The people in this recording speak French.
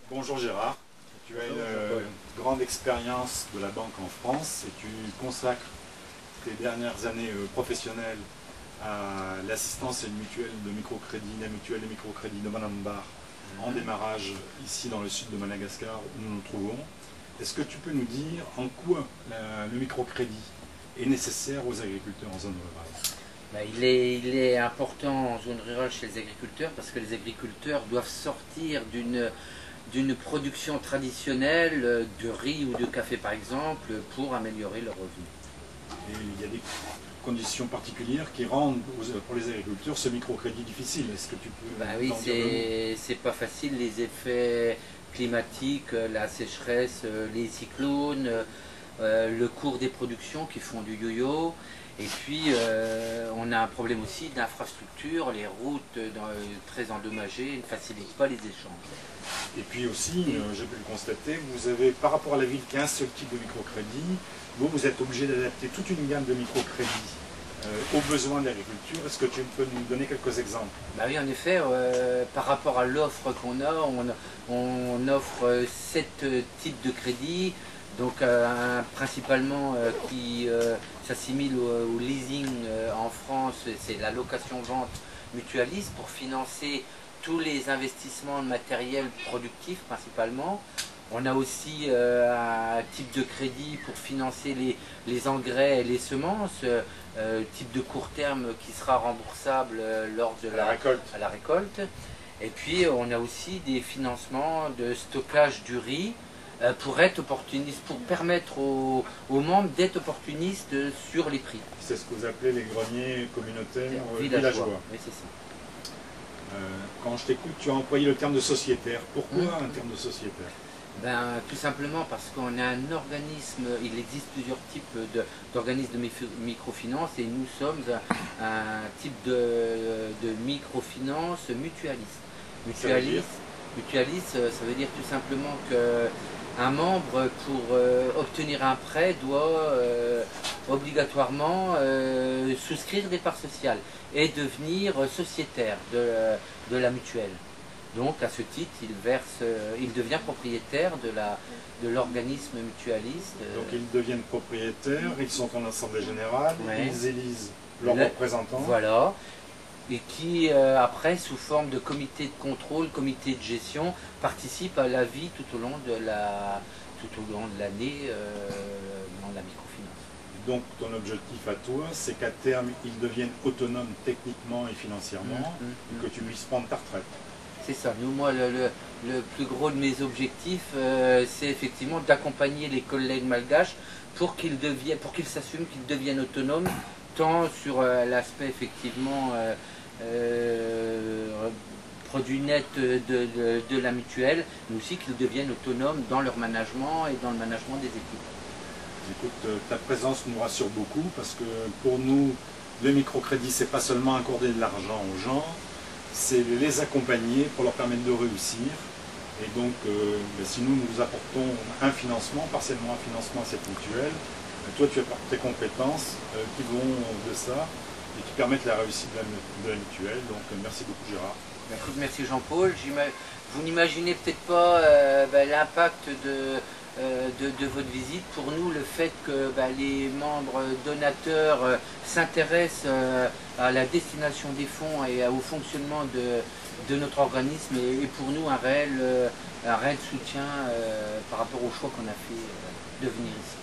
Bonjour Gérard, tu as une grande expérience de la banque en France et tu consacres tes dernières années professionnelles à l'assistance et une mutuelle de microcrédit, la mutuelle de microcrédit de Manambar en démarrage ici dans le sud de Madagascar où nous nous trouvons. Est-ce que tu peux nous dire en quoi le microcrédit est nécessaire aux agriculteurs en zone rurale? Il est important en zone rurale chez les agriculteurs parce que les agriculteurs doivent sortir d'une production traditionnelle de riz ou de café par exemple pour améliorer leurs revenus. Et il y a des conditions particulières qui rendent pour les agriculteurs ce microcrédit difficile. Est-ce que tu peux Oui, c'est pas facile, les effets climatiques, la sécheresse, les cyclones, le cours des productions qui font du yo-yo. Et puis on a un problème aussi d'infrastructure, les routes très endommagées ne facilitent pas les échanges. Et puis aussi, j'ai pu le constater, vous avez par rapport à la ville qui a un seul type de microcrédit, vous êtes obligé d'adapter toute une gamme de microcrédits aux besoins de l'agriculture. Est-ce que tu peux nous donner quelques exemples? Oui, en effet, par rapport à l'offre qu'on a, on offre 7 types de crédits. Donc principalement qui s'assimile au leasing en France, c'est la location-vente mutualiste pour financer tous les investissements de matériel productif principalement. On a aussi un type de crédit pour financer les engrais et les semences, type de court terme qui sera remboursable lors de la récolte. Et puis on a aussi des financements de stockage du riz, pour être opportuniste, pour permettre aux membres d'être opportunistes sur les prix. C'est ce que vous appelez les greniers communautaires villageois. Oui, c'est ça. Quand je t'écoute, tu as employé le terme de sociétaire. Pourquoi un terme de sociétaire? Tout simplement parce qu'on a un organisme, il existe plusieurs types d'organismes de microfinance et nous sommes un type de microfinance mutualiste. Mutualiste, ça veut dire tout simplement qu'un membre, pour obtenir un prêt, doit obligatoirement souscrire des parts sociales et devenir sociétaire de la mutuelle. Donc à ce titre, il devient propriétaire de l'organisme mutualiste. Donc ils deviennent propriétaires, ils sont en assemblée générale, ils élisent leurs représentants. Voilà. Et qui après, sous forme de comité de contrôle, comité de gestion, participe à la vie tout au long de l'année dans la microfinance. Donc ton objectif à toi, c'est qu'à terme, ils deviennent autonomes techniquement et financièrement, et que tu puisses prendre ta retraite. C'est ça. Moi, le plus gros de mes objectifs, c'est effectivement d'accompagner les collègues malgaches pour qu'ils s'assument, qu'ils deviennent autonomes, tant sur l'aspect effectivement produit net de la mutuelle, mais aussi qu'ils deviennent autonomes dans leur management et dans le management des équipes. Écoute, ta présence nous rassure beaucoup parce que pour nous, le microcrédit, c'est pas seulement accorder de l'argent aux gens, c'est les accompagner pour leur permettre de réussir. Et donc, si nous apportons un financement, partiellement un financement à cette mutuelle, toi tu apportes tes compétences qui vont de ça et qui permettent la réussite de la mutuelle. Donc merci beaucoup Gérard. Merci Jean-Paul. Vous n'imaginez peut-être pas l'impact de votre visite. Pour nous, le fait que les membres donateurs s'intéressent à la destination des fonds et au fonctionnement de notre organisme est pour nous un réel soutien par rapport au choix qu'on a fait de venir ici.